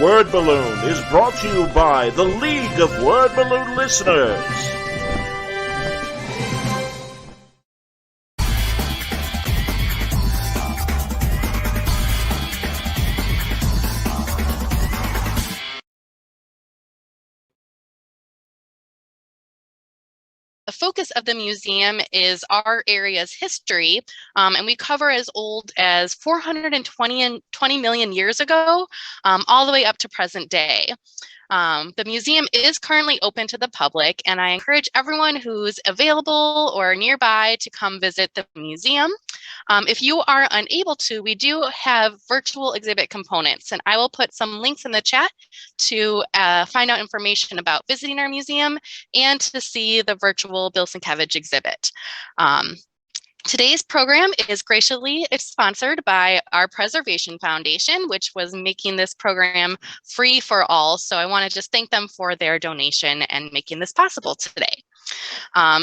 Word Balloon is brought to you by the League of Word Balloon Listeners. The focus of the museum is our area's history, and we cover as old as 420 million years ago, all the way up to present day. The museum is currently open to the public, and I encourage everyone who's available or nearby to come visit the museum. If you are unable to, we do have virtual exhibit components, and I will put some links in the chat to find out information about visiting our museum and to see the virtual Bill Sienkiewicz exhibit. Today's program is graciously sponsored by our Preservation Foundation, which was making this program free for all. So I want to just thank them for their donation and making this possible today.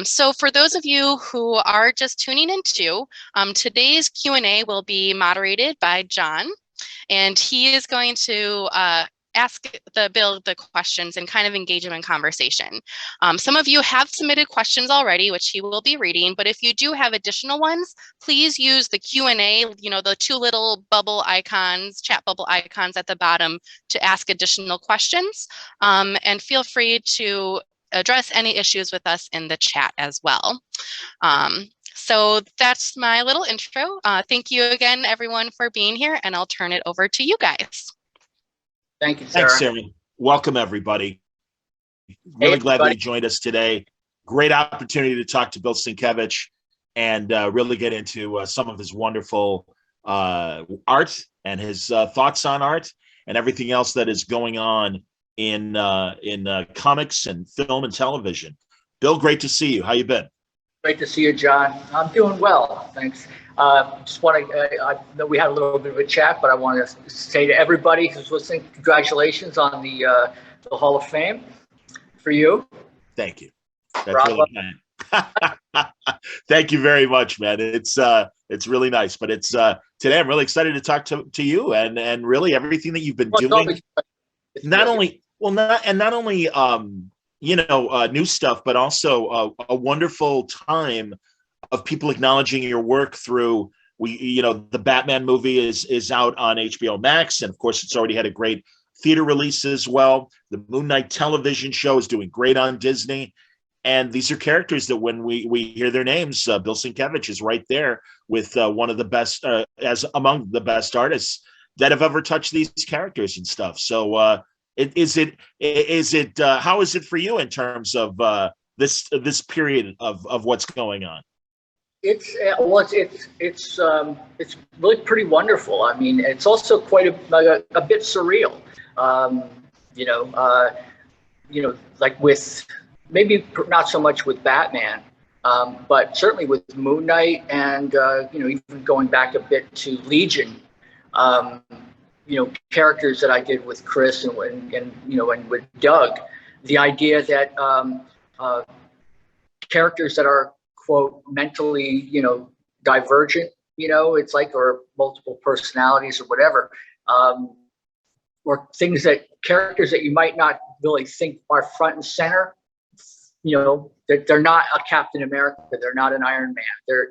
So for those of you who are just tuning in too, today's Q&A will be moderated by John, and he is going to ask Bill the questions and kind of engage him in conversation. Some of you have submitted questions already, which he will be reading, but if you do have additional ones, please use the Q&A, the two little bubble icons, chat bubble icons at the bottom to ask additional questions, and feel free to address any issues with us in the chat as well. So that's my little intro. Thank you again, everyone, for being here, and I'll turn it over to you guys. Thank you, Sarah. Thanks, Sarah. Welcome, everybody. Really glad that you joined us today. Great opportunity to talk to Bill Sienkiewicz and really get into some of his wonderful art and his thoughts on art and everything else that is going on in comics and film and television. Bill, great to see you. How you been? Great to see you, John. I'm doing well, thanks. Just want to, I know we had a little bit of a chat, but I want to say to everybody who's listening, congratulations on the Hall of Fame for you. Thank you. That's really kind. Thank you very much, man. It's really nice, but it's today I'm really excited to talk to you and really everything that you've been doing. Not only new stuff, but also a wonderful time of people acknowledging your work through the Batman movie is out on HBO Max, and of course it's already had a great theater release as well. The Moon Knight television show is doing great on Disney, and these are characters that when we hear their names, Bill Sienkiewicz is right there with one of the best, as among the best artists that have ever touched these characters and stuff. So how is it for you in terms of this period of what's going on? It's really pretty wonderful. I mean, it's also quite a bit surreal. Like with maybe not so much with Batman, but certainly with Moon Knight and even going back a bit to Legion. Characters that I did with Chris and with Doug, the idea that characters that are, quote, mentally, divergent, it's like, or multiple personalities or whatever, or characters that you might not really think are front and center, that they're not a Captain America, they're not an Iron Man, they're,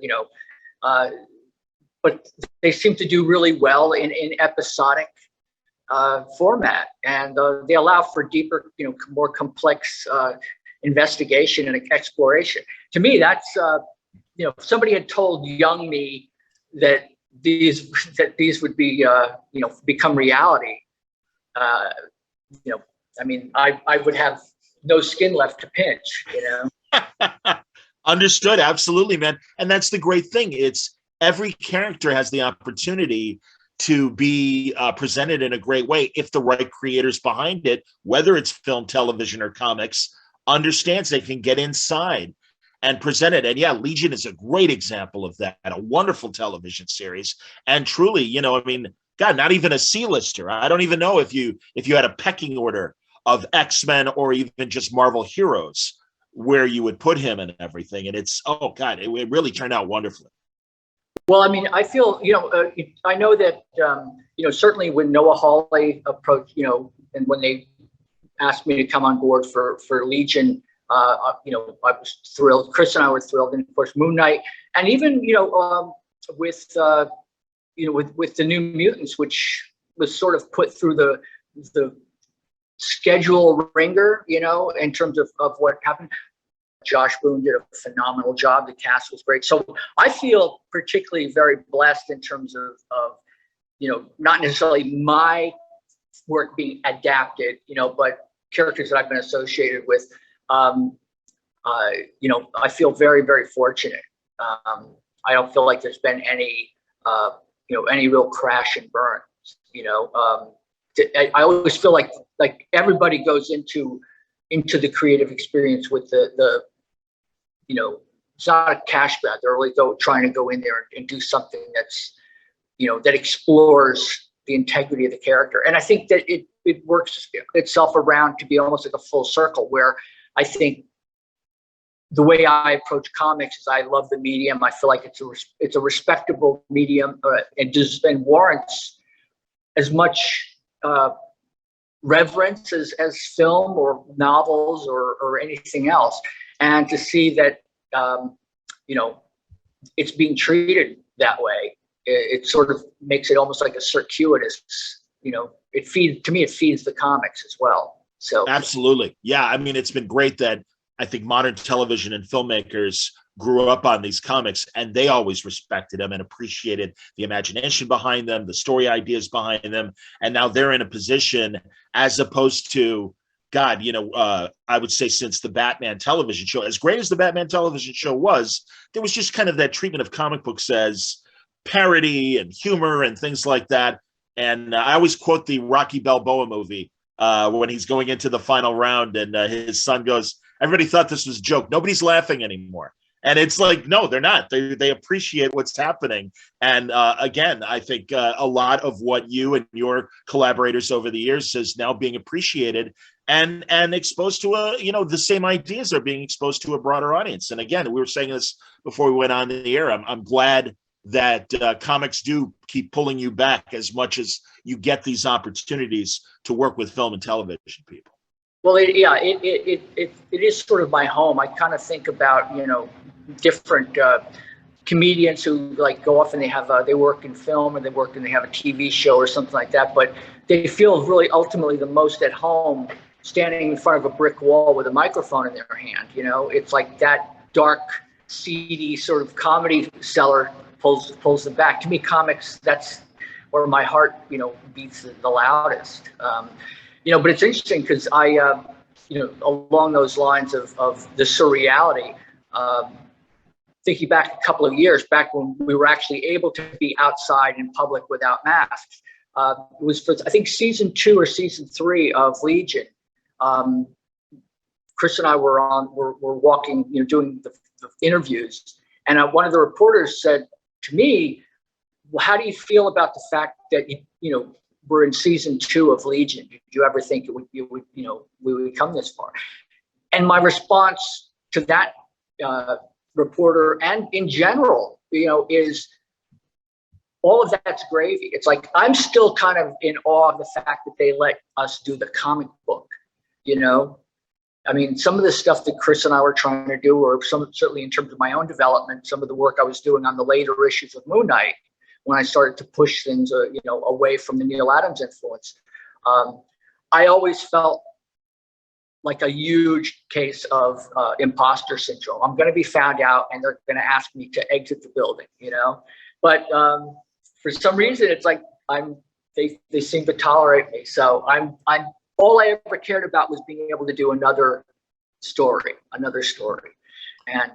but they seem to do really well in episodic format, and they allow for deeper, more complex investigation and exploration. To me, that's if somebody had told young me that these would be become reality, I would have no skin left to pinch. Understood, absolutely, man. And that's the great thing. It's every character has the opportunity to be presented in a great way if the right creators behind it, whether it's film, television, or comics, understands they can get inside and present it. And yeah, Legion is a great example of that, a wonderful television series. And truly, God, not even a C-lister. I don't even know if you had a pecking order of X-Men or even just Marvel heroes where you would put him and everything. And it's, oh God, it really turned out wonderfully. Well, I mean, I feel, I know that, certainly when Noah Hawley approached, and when they asked me to come on board for Legion, I was thrilled. Chris and I were thrilled, and of course Moon Knight, and even with the New Mutants, which was sort of put through the schedule ringer, in terms of what happened. Josh Boone did a phenomenal job. The cast was great. So I feel particularly very blessed in terms of not necessarily my work being adapted, but characters that I've been associated with. I feel very, very fortunate. I don't feel like there's been any real crash and burn. I always feel like everybody goes into the creative experience with the it's not a cash grab. They're really trying to go in there and do something that's that explores the integrity of the character. And I think that it works itself around to be almost like a full circle, where I think the way I approach comics is I love the medium. I feel like it's a respectable medium, and warrants as much reverence as film or novels or anything else. And to see that it's being treated that way, it sort of makes it almost like a circuitous. It feeds the comics as well. So absolutely, yeah. I mean, it's been great that I think modern television and filmmakers grew up on these comics, and they always respected them and appreciated the imagination behind them, the story ideas behind them. And now they're in a position, as opposed to, God, I would say since the Batman television show, as great as the Batman television show was, there was just kind of that treatment of comic books as parody and humor and things like that. And I always quote the Rocky Balboa movie when he's going into the final round, and his son goes, "Everybody thought this was a joke. Nobody's laughing anymore." And it's like, no, they're not. They appreciate what's happening. And again, I think a lot of what you and your collaborators over the years is now being appreciated and exposed to the same ideas are being exposed to a broader audience. And again, we were saying this before we went on the air. I'm glad that comics do keep pulling you back as much as you get these opportunities to work with film and television people. Well, it is sort of my home. I kind of think about different comedians who go off and they work in film, or they have a TV show or something like that, but they feel really ultimately the most at home standing in front of a brick wall with a microphone in their hand. It's like that dark, seedy sort of comedy cellar pulls them back. To me, comics, that's where my heart beats the loudest. But it's interesting because I along those lines of the surreality, thinking back a couple of years back when we were actually able to be outside in public without masks. It was for, I think, season 2 or season 3 of Legion. Chris and I were walking, doing the interviews, and one of the reporters said to me, "Well, how do you feel about the fact that we're in season 2 of Legion? Did you ever think we would come this far?" And my response to that reporter, and in general, is all of that's gravy. It's like, I'm still kind of in awe of the fact that they let us do the comic book. I mean, some of the stuff that Chris and I were trying to do, or certainly in terms of my own development, some of the work I was doing on the later issues of Moon Knight, when I started to push things, away from the Neil Adams influence, I always felt like a huge case of imposter syndrome. I'm going to be found out, and they're going to ask me to exit the building, But for some reason, it's like they seem to tolerate me. So I'm all I ever cared about was being able to do another story. And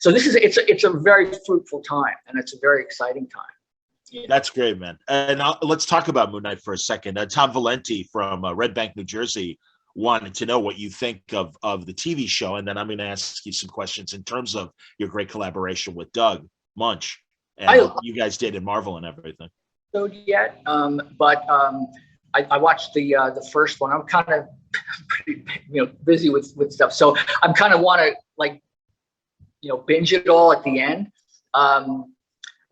so it's a very fruitful time, and it's a very exciting time. That's great, man. And let's talk about Moon Knight for a second. Tom Valenti from Red Bank, New Jersey, wanted to know what you think of the TV show, and then I'm going to ask you some questions in terms of your great collaboration with Doug Munch and you guys did in Marvel and everything. So yet, but I watched the first one. I'm kind of pretty busy with stuff, so I'm kind of want to binge it all at the end.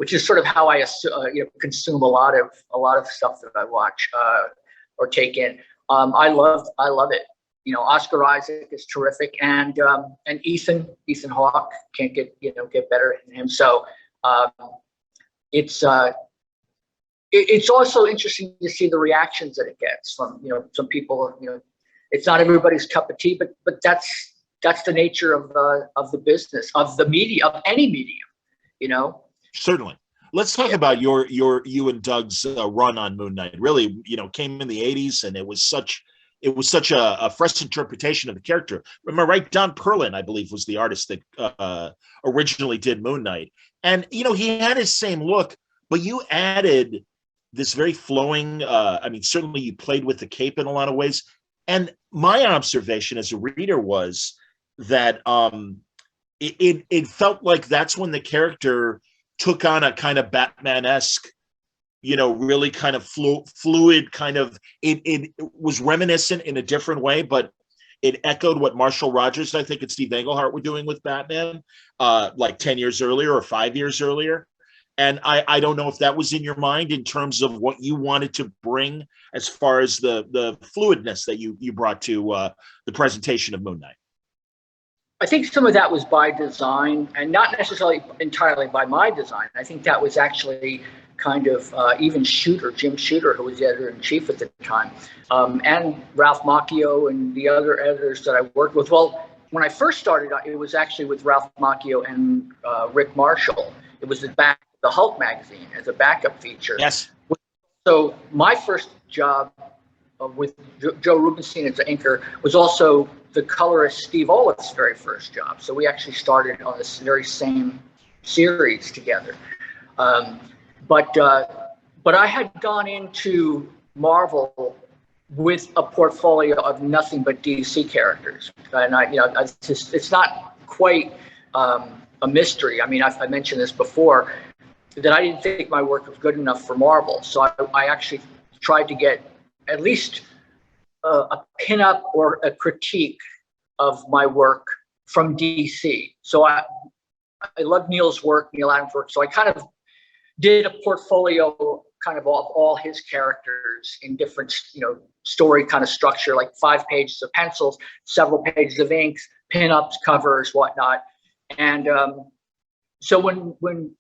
which is sort of how I consume a lot of stuff that I watch or take in. I love it. You know, Oscar Isaac is terrific, and Ethan Hawke can't get better than him. So it's also interesting to see the reactions that it gets from some people. It's not everybody's cup of tea, but that's the nature of the business, of the media, of any medium. Certainly. Let's talk about you and Doug's run on Moon Knight. Really, came in the '80s, and it was such a fresh interpretation of the character. Remember, right? Don Perlin, I believe, was the artist that originally did Moon Knight, and he had his same look, but you added this very flowing. Certainly you played with the cape in a lot of ways. And my observation as a reader was that it felt like that's when the character took on a kind of Batman-esque, really kind of fluid kind of, it was reminiscent in a different way, but it echoed what Marshall Rogers, I think, and Steve Englehart were doing with Batman, like 10 years earlier or 5 years earlier. And I don't know if that was in your mind in terms of what you wanted to bring as far as the fluidness that you brought to the presentation of Moon Knight. I think some of that was by design, and not necessarily entirely by my design. I think that was actually kind of even Jim Shooter, who was the editor-in-chief at the time, and Ralph Macchio and the other editors that I worked with. Well, when I first started, it was actually with Ralph Macchio and Rick Marshall. It was the Hulk magazine as a backup feature. Yes. So my first job with Joe Rubinstein as the inker was also the colorist Steve Oliph's very first job. So we actually started on this very same series together. But I had gone into Marvel with a portfolio of nothing but DC characters, and it's not quite a mystery. I mean, I mentioned this before, that I didn't think my work was good enough for Marvel. So I actually tried to get at least a pinup or a critique of my work from DC. So I love Neil Adams' work. So I kind of did a portfolio kind of all his characters in different, story kind of structure, like 5 pages of pencils, several pages of inks, pinups, covers, whatnot. And so when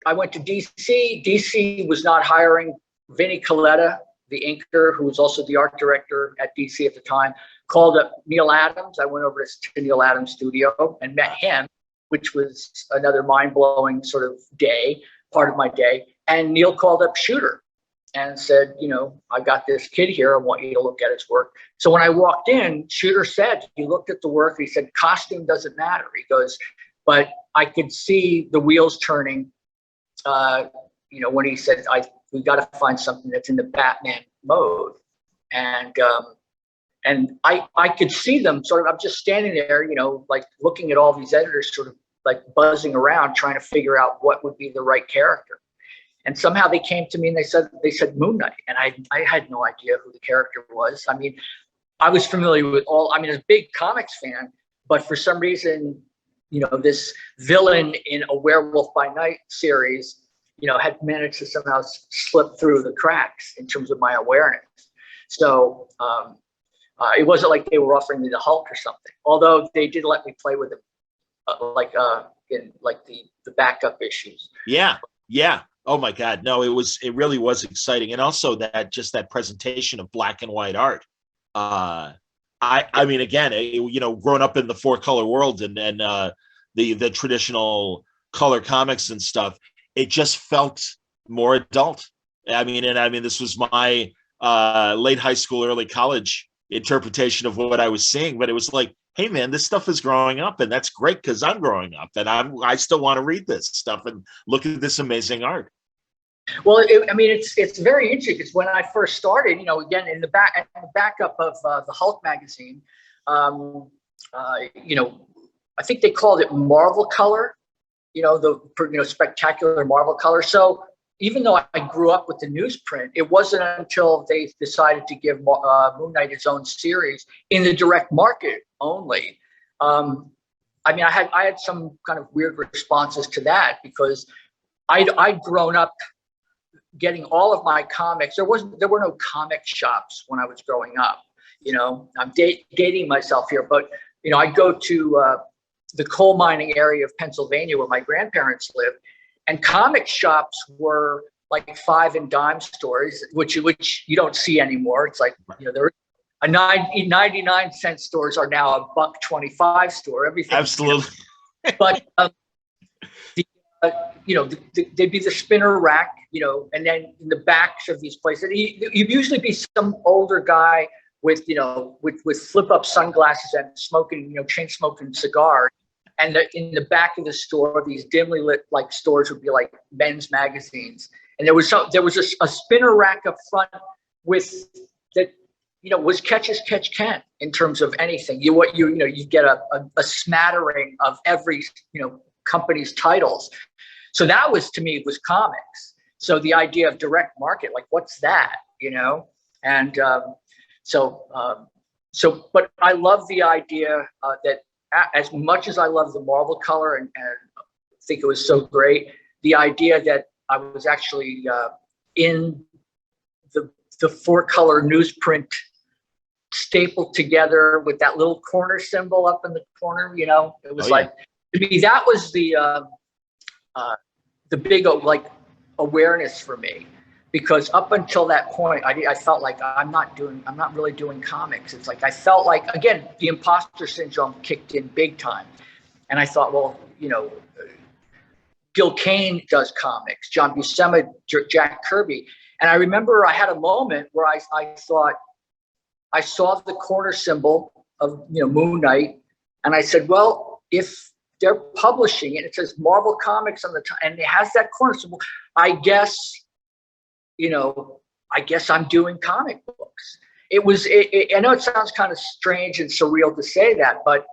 I went to DC was not hiring. Vinnie Coletta, the inker, who was also the art director at DC at the time, called up Neil Adams. I went over to Neil Adams' studio and met him, which was another mind-blowing sort of part of my day. And Neil called up Shooter and said, I got this kid here. I want you to look at his work. So when I walked in, Shooter said, he looked at the work, he said, costume doesn't matter. He goes, but I could see the wheels turning, when he said, we got to find something that's in the Batman mode. And I could see them sort of, I'm just standing there, like looking at all these editors sort of like buzzing around, trying to figure out what would be the right character. And somehow they came to me and they said Moon Knight. And I had no idea who the character was. I mean, I was familiar with I was a big comics fan, but for some reason, this villain in a Werewolf by Night series, had managed to somehow slip through the cracks in terms of my awareness. So it wasn't like they were offering me the Hulk or something, although they did let me play with him, in the backup issues. Yeah. Oh my God, no! It really was exciting, and also that presentation of black and white art. I mean, again, growing up in the 4-color world and the traditional color comics and stuff, it just felt more adult. I mean, this was my late high school, early college interpretation of what I was seeing, but it was like, hey man, this stuff is growing up, and that's great because I'm growing up, and I still want to read this stuff and look at this amazing art. Well, it's very interesting because when I first started, again in the backup of the Hulk magazine, I think they called it Marvel Color, the spectacular Marvel Color. So even though I grew up with the newsprint, it wasn't until they decided to give Moon Knight its own series in the direct market only. I had some kind of weird responses to that because I'd grown up getting all of my comics. There were no comic shops when I was growing up. You know, I'm dating myself here, but you know, I'd go to the coal mining area of Pennsylvania where my grandparents lived, and comic shops were like 5 and dime stores, which you don't see anymore. It's like, you know, there a 99-cent stores are now a $1.25 store. Everything. Absolutely. But you know, they'd be the spinner rack, you know, and then in the backs of these places, you'd usually be some older guy with, you know, with flip up sunglasses and smoking, you know, chain smoking cigars. And in the back of the store, these dimly lit like stores would be like men's magazines. And there was a spinner rack up front with that, you know, was catch as catch can in terms of anything. You get a smattering of every, you know, company's titles. So that was, to me, was comics. So the idea of direct market, like, what's that, you know? And but I love the idea that as much as I love the Marvel color and think it was so great, the idea that I was actually in the 4-color newsprint stapled together with that little corner symbol up in the corner, you know, it was to me, that was the big like awareness for me, because up until that point, I felt like I'm not really doing comics. It's like I felt like, again, the imposter syndrome kicked in big time, and I thought, well, you know, Gil Kane does comics, John Buscema, Jack Kirby, and I remember I had a moment where I thought I saw the corner symbol of, you know, Moon Knight, and I said, well, if they're publishing it, it says Marvel Comics on the top, and it has that corner symbol, I guess I'm doing comic books. I know it sounds kind of strange and surreal to say that, but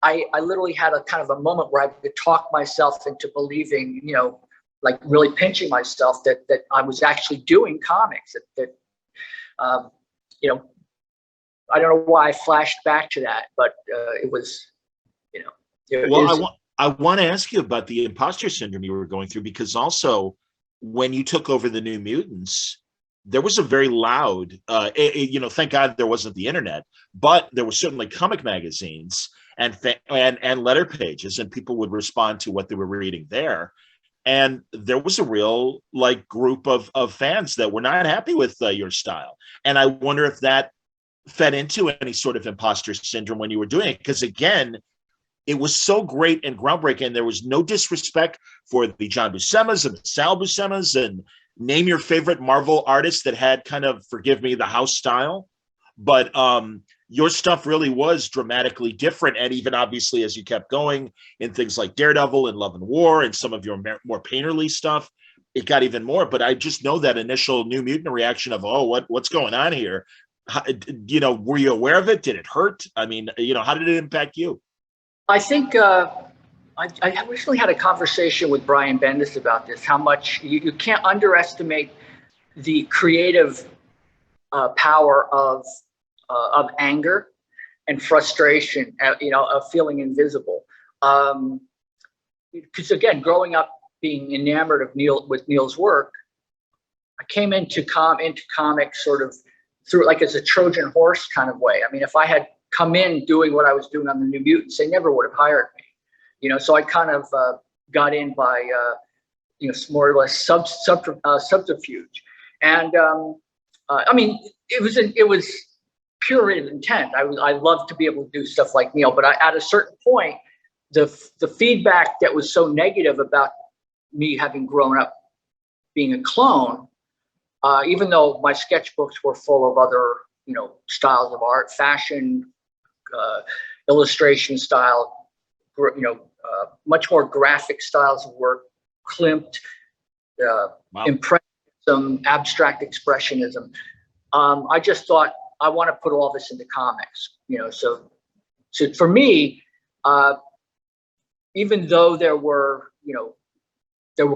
I literally had a kind of a moment where I could talk myself into believing, you know, like really pinching myself that I was actually doing comics. That you know, I don't know why I flashed back to that, but it was, you know. I want to ask you about the imposter syndrome you were going through, because also when you took over the New Mutants, there was a very loud, you know, thank God there wasn't the internet, but there were certainly comic magazines and letter pages, and people would respond to what they were reading there. And there was a real like group of fans that were not happy with your style. And I wonder if that fed into any sort of imposter syndrome when you were doing it, because again, it was so great and groundbreaking. There was no disrespect for the John Buscemas and the Sal Buscemas, and name your favorite Marvel artist that had kind of, forgive me, the house style. But your stuff really was dramatically different. And even obviously, as you kept going in things like Daredevil and Love and War and some of your more painterly stuff, it got even more. But I just know that initial New Mutant reaction of, oh, what's going on here? How, you know, were you aware of it? Did it hurt? I mean, you know, how did it impact you? I think I recently had a conversation with Brian Bendis about this, how much you can't underestimate the creative power of anger and frustration, you know, of feeling invisible. Because again, growing up being enamored of Neil's work, I came into comics sort of through like as a Trojan horse kind of way. I mean, if I had come in doing what I was doing on the New Mutants, they never would have hired me, you know. So I kind of got in by you know, more or less subterfuge, and I mean, it was pure intent. I love to be able to do stuff like Neil, but at a certain point, the feedback that was so negative about me having grown up being a clone, even though my sketchbooks were full of other, you know, styles of art, fashion, illustration style, you know, much more graphic styles of work, Klimt, Wow. Impressionism, abstract expressionism. I just thought, I want to put all this into comics, you know. So for me, even though there were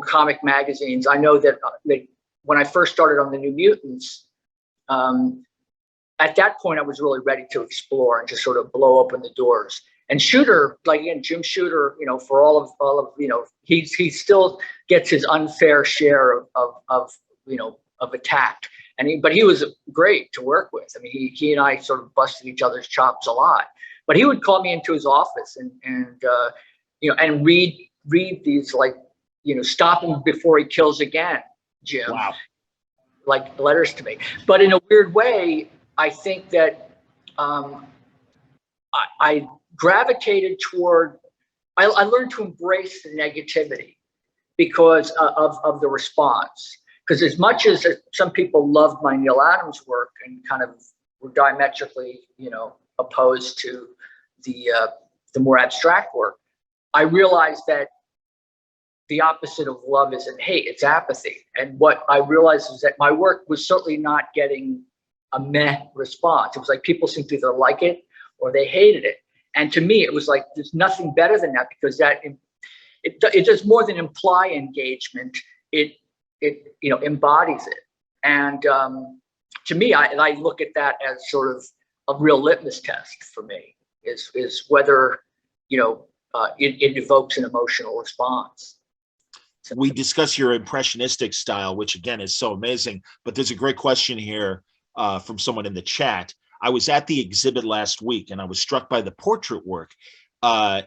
comic magazines, I know that when I first started on the New Mutants, at that point, I was really ready to explore and just sort of blow open the doors. And Shooter, like again, Jim Shooter, you know, for all of you know, he's still gets his unfair share of attack. But he was great to work with. I mean, he and I sort of busted each other's chops a lot. But he would call me into his office and read these, like, stop him before he kills again, Jim. Wow. Like letters to me. But in a weird way, I think that I gravitated toward, I learned to embrace the negativity because of the response. Because as much as some people loved my Neil Adams work and kind of were diametrically, opposed to the more abstract work, I realized that the opposite of love isn't hate, it's apathy. And what I realized is that my work was certainly not getting a meh response. It was like people seemed to either like it or they hated it. And to me, it was like, there's nothing better than that, because that it does more than imply engagement. It embodies it. And to me, I look at that as sort of a real litmus test for me, is whether, it evokes an emotional response. We discuss your impressionistic style, which again is so amazing, but there's a great question here from someone in the chat. I was at the exhibit last week and I was struck by the portrait work,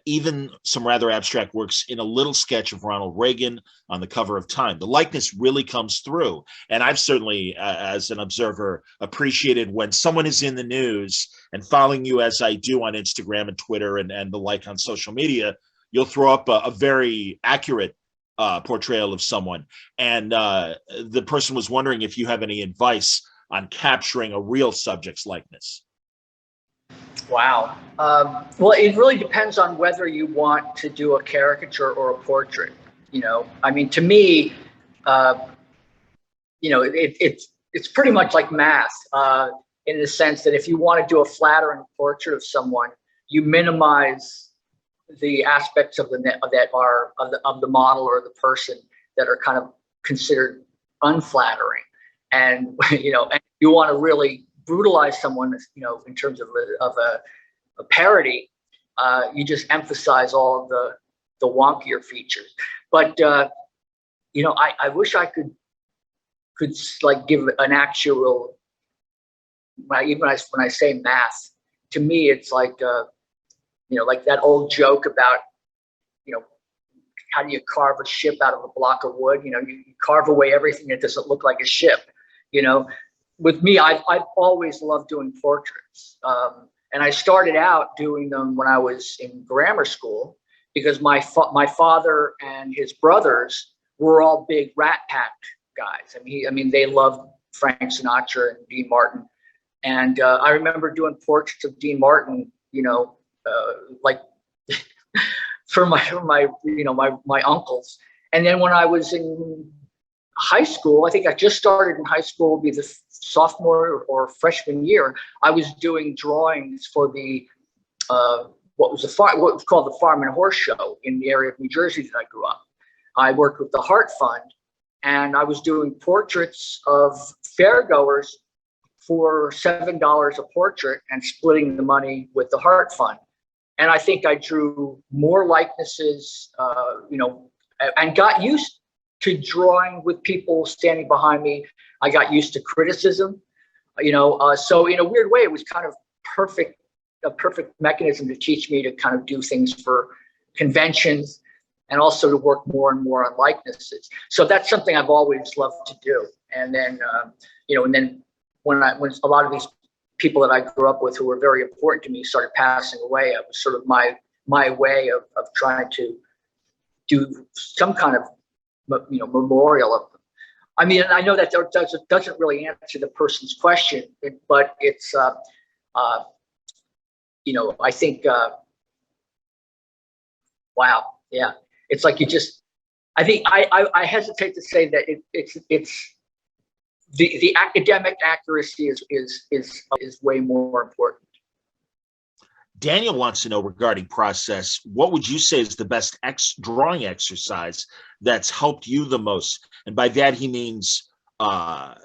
even some rather abstract works in a little sketch of Ronald Reagan on the cover of Time. The likeness really comes through. And I've certainly, as an observer, appreciated when someone is in the news and following you as I do on Instagram and Twitter and the like on social media, you'll throw up a very accurate portrayal of someone. And the person was wondering if you have any advice on capturing a real subject's likeness. Wow. Well, it really depends on whether you want to do a caricature or a portrait. I mean, to me, it's pretty much like math in the sense that if you want to do a flattering portrait of someone, you minimize the aspects of the model or the person that are kind of considered unflattering. And and you want to really brutalize someone, in terms of a parody, you just emphasize all of the wonkier features. But I wish I could like give an actual, even when I say math, to me it's like like that old joke about how do you carve a ship out of a block of wood? You carve away everything that doesn't look like a ship. With me, I've always loved doing portraits. And I started out doing them when I was in grammar school, because my father and his brothers were all big Rat Pack guys. I mean, they loved Frank Sinatra and Dean Martin. And I remember doing portraits of Dean Martin, like for my uncles. And then when I was in high school, I think I just started in high school, be the sophomore or freshman year, I was doing drawings for the what was called the Farm and Horse Show in the area of New Jersey that I grew up. I worked with the Heart Fund, and I was doing portraits of fairgoers for $7 a portrait and splitting the money with the Heart Fund. And I think I drew more likenesses, and got used to drawing with people standing behind me. I got used to criticism, so in a weird way, it was kind of a perfect mechanism to teach me to kind of do things for conventions and also to work more and more on likenesses. So that's something I've always loved to do. And then, when a lot of these people that I grew up with who were very important to me started passing away, it was sort of my way of trying to do some kind of memorial of them. I mean, I know that doesn't really answer the person's question, but it's I think wow, yeah, it's like I think I hesitate to say that it's the academic accuracy is way more important. Daniel wants to know regarding process, what would you say is the best drawing exercise that's helped you the most? And by that, he means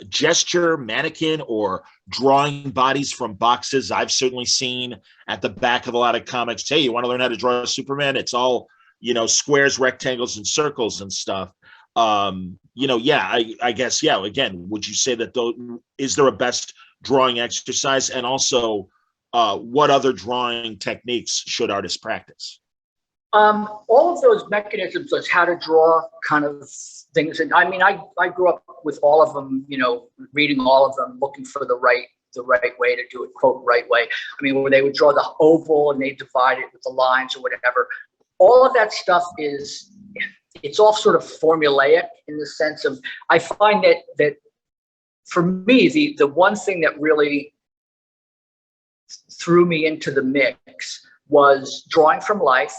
gesture, mannequin, or drawing bodies from boxes. I've certainly seen at the back of a lot of comics, hey, you want to learn how to draw Superman? It's all, squares, rectangles, and circles and stuff. Yeah, I guess, yeah, again, would you say that is there a best drawing exercise? And also, what other drawing techniques should artists practice? All of those mechanisms as how to draw kind of things. And I mean, I grew up with all of them, reading all of them, looking for the right way to do it, quote, right way. I mean, where they would draw the oval and they divide it with the lines or whatever. All of that stuff it's all sort of formulaic in the sense of, I find that for me, the one thing that really threw me into the mix was drawing from life,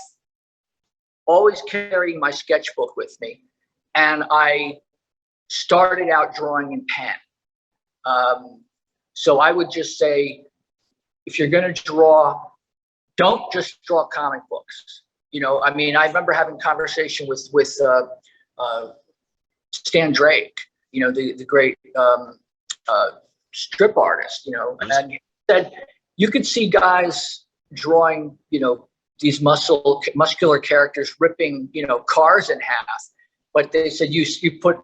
always carrying my sketchbook with me. And I started out drawing in pen. So I would just say, if you're going to draw, don't just draw comic books. I mean, I remember having a conversation with Stan Drake, the great strip artist, and he said you could see guys drawing, these muscular characters ripping, cars in half, but they said you put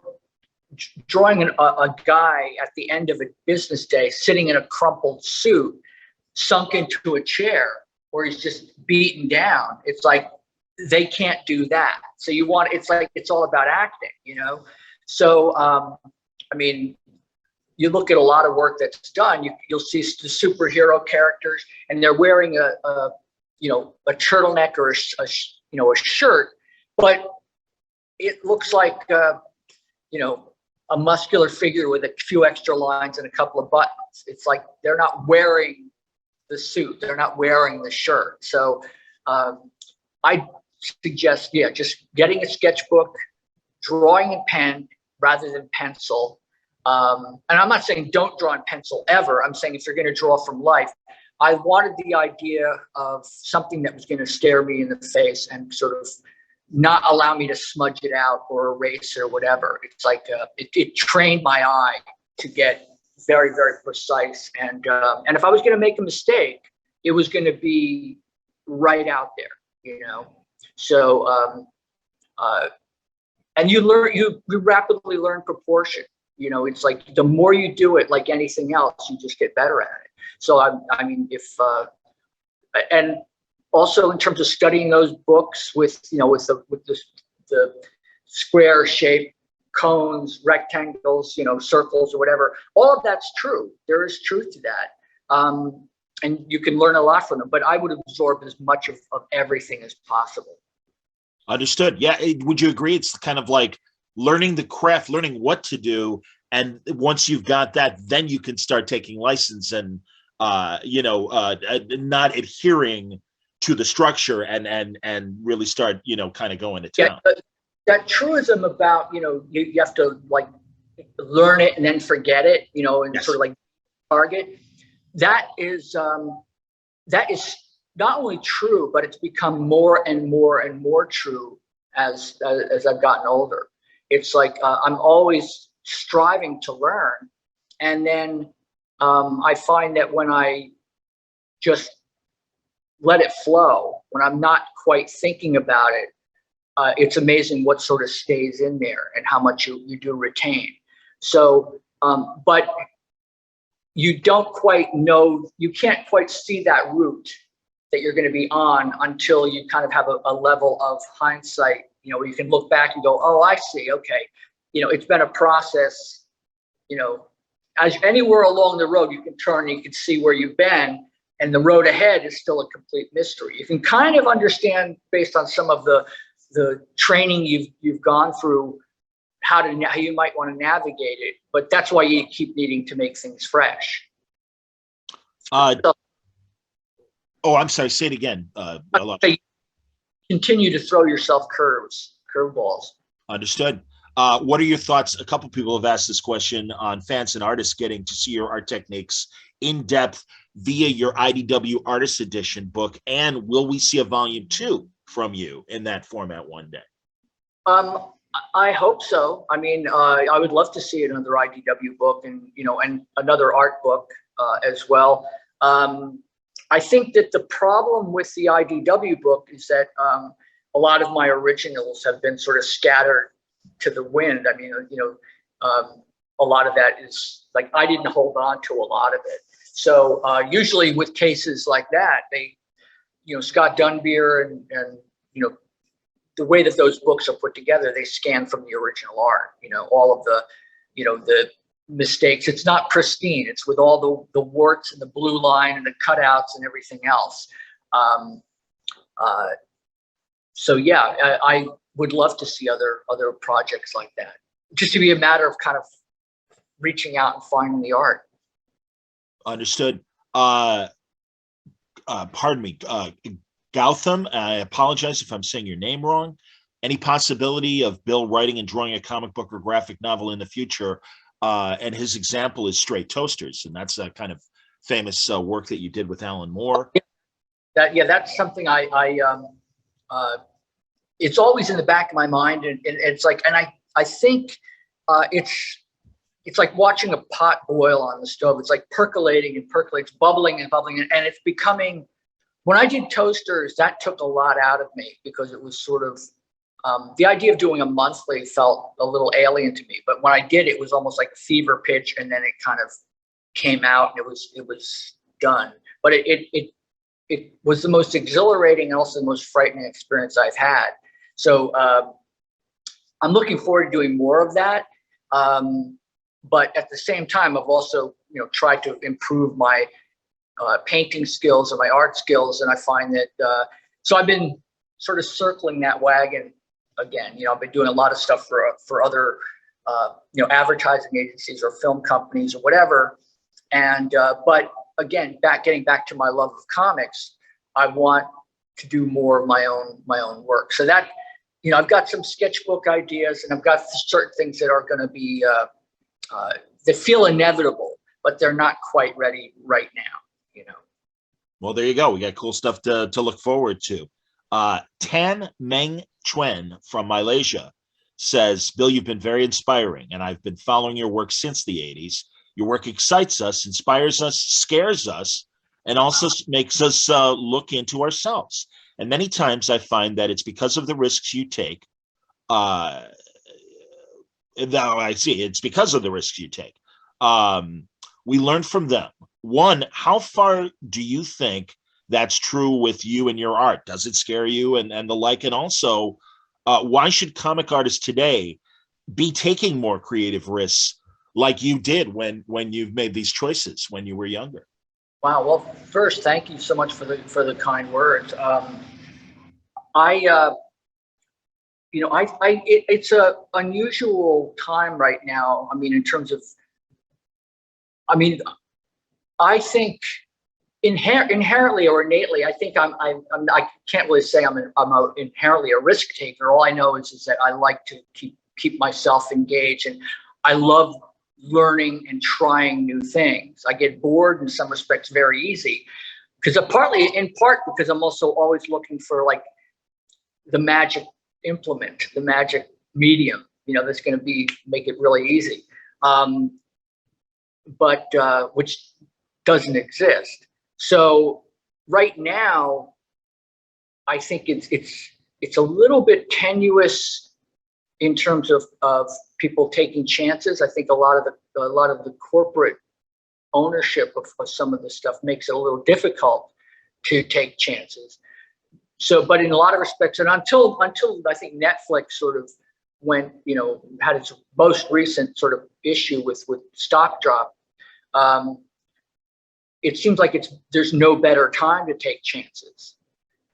drawing a guy at the end of a business day sitting in a crumpled suit, sunk into a chair, where he's just beaten down. It's like they can't do that. So it's all about acting, So I mean, you look at a lot of work that's done, you'll see the superhero characters, and they're wearing a turtleneck or a shirt, but it looks like a muscular figure with a few extra lines and a couple of buttons. It's like they're not wearing the suit, they're not wearing the shirt. So I suggest, just getting a sketchbook, drawing in pen rather than pencil. And I'm not saying don't draw in pencil ever. I'm saying if you're going to draw from life, I wanted the idea of something that was going to stare me in the face and sort of not allow me to smudge it out or erase or whatever. It's like it trained my eye to get very, very precise. And if I was going to make a mistake, it was going to be right out there, So and you rapidly learn proportion. It's like the more you do it, like anything else, you just get better at it. So I mean, and also in terms of studying those books with the square shape, cones, rectangles, circles or whatever, all of that's true. There is truth to that. And you can learn a lot from them, but I would absorb as much of everything as possible. Understood. Yeah. Would you agree? It's kind of like learning the craft, learning what to do. And once you've got that, then you can start taking license and, not adhering to the structure and really start, kind of going to town. Yeah, that truism about, you have to like learn it and then forget it, and Yes. sort of like target. That is not only true, but it's become more and more and more true as I've gotten older. It's like I'm always striving to learn, and then I find that when I just let it flow, when I'm not quite thinking about it, it's amazing what sort of stays in there and how much you do retain. So, but you don't quite know, you can't quite see that route that you're going to be on until you kind of have a level of hindsight, where you can look back and go, oh, I see. Okay. It's been a process, as anywhere along the road, you can turn, you can see where you've been, and the road ahead is still a complete mystery. You can kind of understand based on some of the training you've gone through how you might want to navigate it, but that's why you keep needing to make things fresh. I'm sorry. Say it again. Continue to throw yourself curveballs. Understood. What are your thoughts? A couple people have asked this question on fans and artists getting to see your art techniques in depth via your IDW Artist Edition book, and will we see a volume 2 from you in that format one day? I hope so. I mean, I would love to see another IDW book and another art book as well. I think that the problem with the IDW book is that a lot of my originals have been sort of scattered to the wind. I mean, a lot of that is like, I didn't hold on to a lot of it. So usually with cases like that, they, Scott Dunbier and the way that those books are put together, they scan from the original art, all of the, the mistakes. It's not pristine. It's with all the warts and the blue line and the cutouts and everything else. So yeah, I would love to see other projects like that. Just to be a matter of kind of reaching out and finding the art. Understood. Pardon me, Gautam, I apologize if I'm saying your name wrong. Any possibility of Bill writing and drawing a comic book or graphic novel in the future? And his example is Straight Toasters, and that's a kind of famous work that you did with Alan Moore. That's something it's always in the back of my mind, and it's like, and I think it's like watching a pot boil on the stove. It's like percolating and percolates, bubbling and bubbling, and it's becoming. When I did Toasters, that took a lot out of me, because it was sort of the idea of doing a monthly felt a little alien to me. But when I did, it was almost like a fever pitch, and then it kind of came out, and it was done. But it was the most exhilarating and also the most frightening experience I've had. So I'm looking forward to doing more of that. But at the same time, I've also tried to improve my painting skills and my art skills, and I find that so I've been sort of circling that wagon again. I've been doing a lot of stuff for other advertising agencies or film companies or whatever, and but again, getting back to my love of comics, I want to do more of my own work. So that I've got some sketchbook ideas, and I've got certain things that are going to be that feel inevitable, but they're not quite ready right now. Well, there you go. We got cool stuff to look forward to. Tan Meng Chuen from Malaysia says, Bill, you've been very inspiring, and I've been following your work since the 80s. Your work excites us, inspires us, scares us, and also makes us look into ourselves. And many times I find that it's because of the risks you take. I see it's because of the risks you take. We learn from them. One, how far do you think that's true with you and your art? Does it scare you and the like? And also, why should comic artists today be taking more creative risks like you did when you've made these choices when you were younger? Wow. Well, first, thank you so much for the kind words. It's a unusual time right now. I mean, in terms of, I think inherently or innately, I think I can't really say I'm inherently a risk taker. All I know is that I like to keep myself engaged, and I love learning and trying new things. I get bored in some respects very easy, because in part because I'm also always looking for like the magic implement, the magic medium, that's going to make it really easy, but which doesn't exist. So right now, I think it's a little bit tenuous in terms of people taking chances. I think a lot of the corporate ownership of some of this stuff makes it a little difficult to take chances. So, but in a lot of respects, and until I think Netflix sort of had its most recent sort of issue with stock drop, it seems like there's no better time to take chances,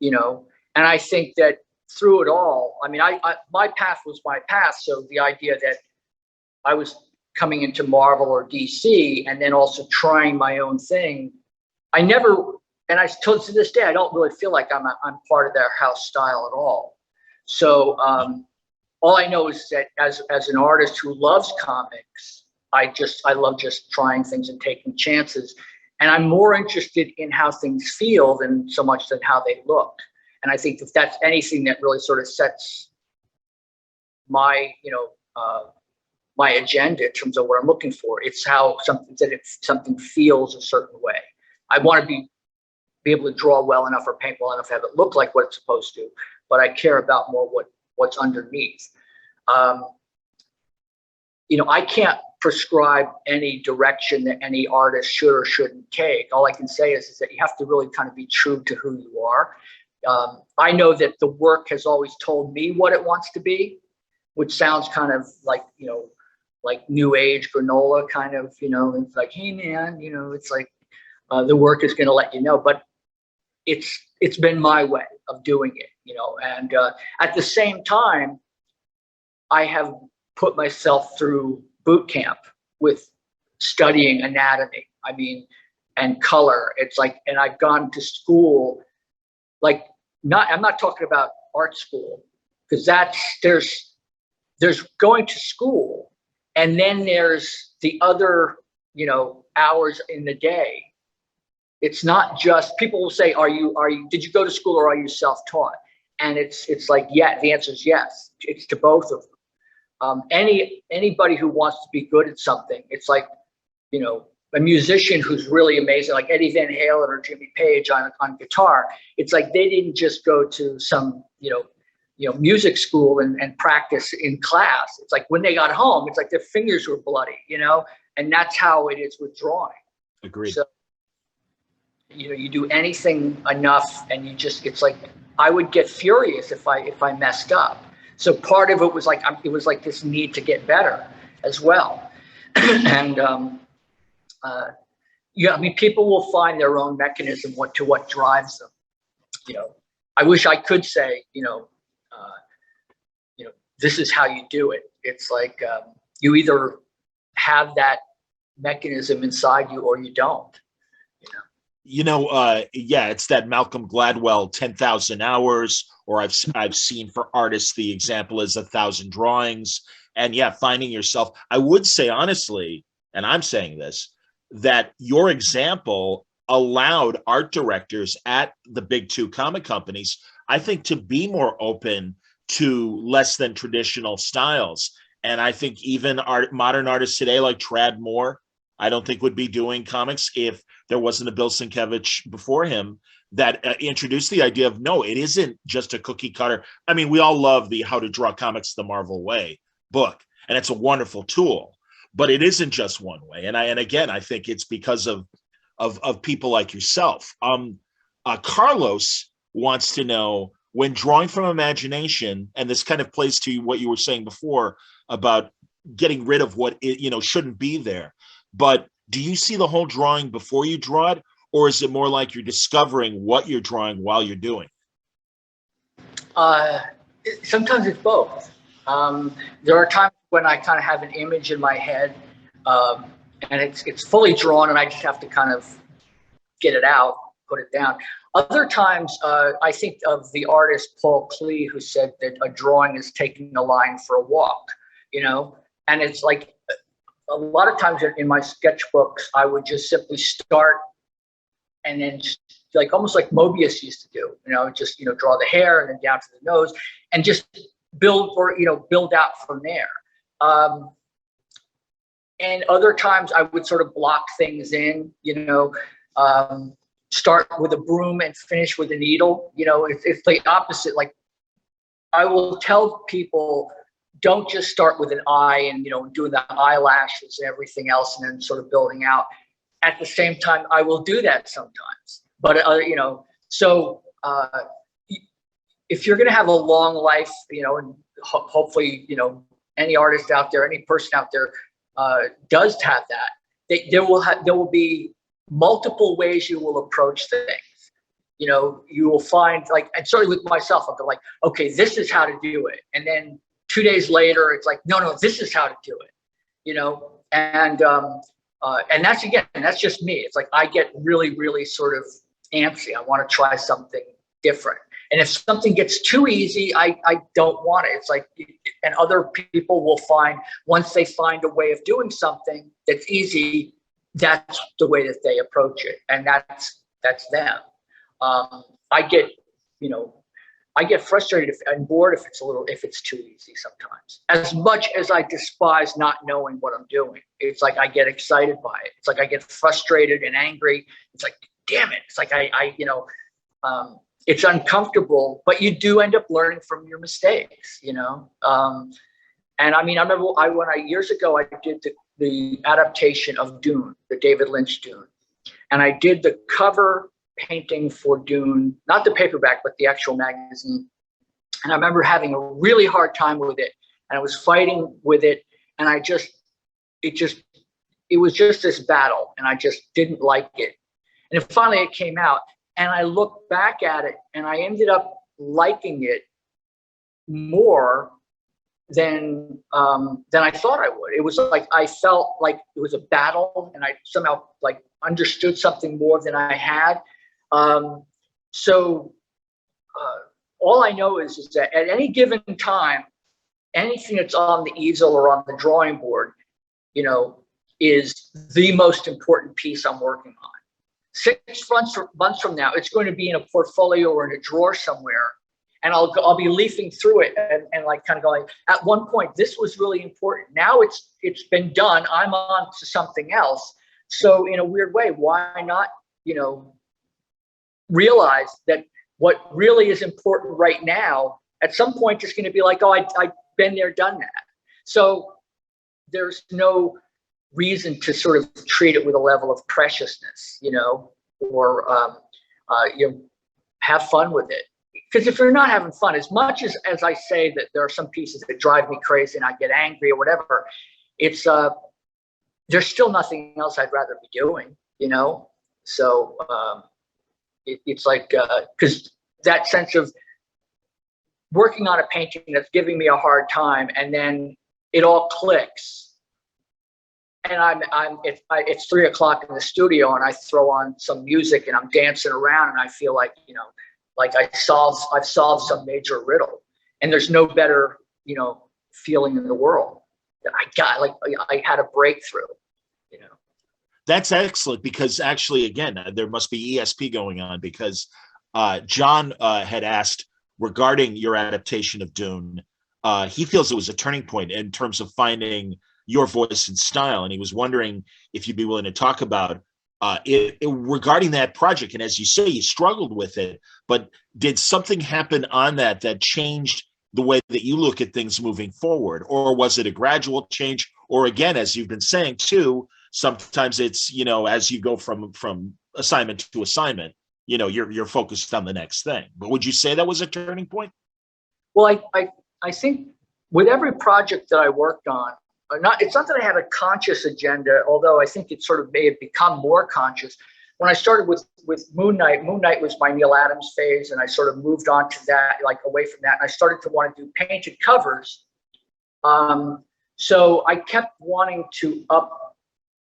and I think that through it all, my path was my path. So the idea that I was coming into Marvel or DC and then also trying my own thing, and I still to this day, I don't really feel like I'm part of their house style at all. So all I know is that as an artist who loves comics, I love just trying things and taking chances. And I'm more interested in how things feel than so much than how they look. And I think if that's anything that really sort of sets my, my agenda in terms of what I'm looking for, it's how something feels a certain way. I want to be able to draw well enough or paint well enough to have it look like what it's supposed to, but I care about more what's underneath. I can't prescribe any direction that any artist should or shouldn't take. All I can say is that you have to really kind of be true to who you are. I know that the work has always told me what it wants to be, which sounds kind of like, like new age granola kind of, it's like, hey man, it's like the work is going to let you know, but it's been my way of doing it, and at the same time, I have put myself through boot camp with studying anatomy, and color. It's like, and I've gone to school, like, I'm not talking about art school, because there's going to school, and then there's the other, hours in the day. It's not just, people will say, did you go to school or are you self-taught? And it's like, yeah, the answer is yes. It's to both of them. Anybody who wants to be good at something, it's like, a musician who's really amazing, like Eddie Van Halen or Jimmy Page on guitar. It's like they didn't just go to some, music school and practice in class. It's like when they got home, it's like their fingers were bloody, and that's how it is with drawing. Agreed. So, you do anything enough, and it's like, I would get furious if I messed up. So part of it was like this need to get better as well. And people will find their own mechanism what drives them. I wish I could say, this is how you do it. It's like you either have that mechanism inside you or you don't. Yeah, it's that Malcolm Gladwell 10,000 hours, or I've seen for artists the example is 1,000 drawings. And yeah, finding yourself. I would say honestly, and I'm saying this, that your example allowed art directors at the big two comic companies, I think, to be more open to less than traditional styles. And I think even modern artists today, like Trad Moore, I don't think would be doing comics if there wasn't a Bill Sienkiewicz before him that introduced the idea of, no, it isn't just a cookie cutter. I mean, we all love the How to Draw Comics the Marvel Way book, and it's a wonderful tool, but it isn't just one way. And again, I think it's because of people like yourself. Carlos wants to know, when drawing from imagination, and this kind of plays to what you were saying before about getting rid of what shouldn't be there. But do you see the whole drawing before you draw it, or is it more like you're discovering what you're drawing while you're doing? Sometimes it's both. There are times when I kind of have an image in my head, and it's fully drawn, and I just have to kind of get it out, put it down. Other times, I think of the artist Paul Klee, who said that a drawing is taking a line for a walk, and it's like, a lot of times in my sketchbooks, I would just simply start and then like almost like Mobius used to do, just, draw the hair and then down to the nose and just build out from there. And other times I would sort of block things in, start with a broom and finish with a needle. It's the opposite. Like, I will tell people, don't just start with an eye and, doing the eyelashes and everything else and then sort of building out. At the same time, I will do that sometimes. But, if you're going to have a long life, and hopefully, any artist out there, any person out there does have that, there will be multiple ways you will approach things. You will find, like, and certainly with myself, I'll go like, okay, this is how to do it. And then 2 days later, it's like, no, this is how to do it, and that's just me. It's like, I get really, really sort of antsy. I want to try something different. And if something gets too easy, I don't want it. It's like, and other people will find, once they find a way of doing something that's easy, that's the way that they approach it. And that's them. I get frustrated and bored if it's too easy sometimes. As much as I despise not knowing what I'm doing, it's like I get excited by it. It's like I get frustrated and angry. It's like, damn it. It's like it's uncomfortable, but you do end up learning from your mistakes, and And I mean, I remember years ago, I did the adaptation of Dune, the David Lynch Dune. And I did the cover painting for Dune, not the paperback, but the actual magazine. And I remember having a really hard time with it. And I was fighting with it. And it was just this battle. And I just didn't like it. And then finally it came out. And I looked back at it and I ended up liking it more than I thought I would. It was like I felt like it was a battle, and I somehow like understood something more than I had. So all I know is that at any given time, anything that's on the easel or on the drawing board, you know, is the most important piece I'm working on. 6 months from now, it's going to be in a portfolio or in a drawer somewhere. And I'll be leafing through it and like kind of going, at one point, this was really important. Now it's been done. I'm on to something else. So in a weird way, why not, you know, realize that what really is important right now, at some point, is going to be like, oh, I've been there, done that. So there's no reason to sort of treat it with a level of preciousness, you know, or you know, have fun with it. Because if you're not having fun, as much as I say that there are some pieces that drive me crazy and I get angry or whatever, it's there's still nothing else I'd rather be doing, you know. So it's like because that sense of working on a painting that's giving me a hard time, and then it all clicks, and it's 3 o'clock in the studio, and I throw on some music and I'm dancing around, and I feel like, you know, like I've solved some major riddle, and there's no better, you know, feeling in the world that I had a breakthrough, you know. That's excellent, because actually, again, there must be ESP going on, because John had asked regarding your adaptation of Dune. He feels it was a turning point in terms of finding your voice and style, and he was wondering if you'd be willing to talk about regarding that project. And as you say, you struggled with it, but did something happen on that changed the way that you look at things moving forward? Or was it a gradual change? Or again, as you've been saying too, sometimes it's, you know, as you go from assignment to assignment, you know, you're focused on the next thing. But would you say that was a turning point? Well, I think with every project that I worked on, it's not that I had a conscious agenda, although I think it sort of may have become more conscious. When I started with Moon Knight was my Neil Adams phase, and I sort of moved on to that, like away from that, and I started to want to do painted covers. So I kept wanting to up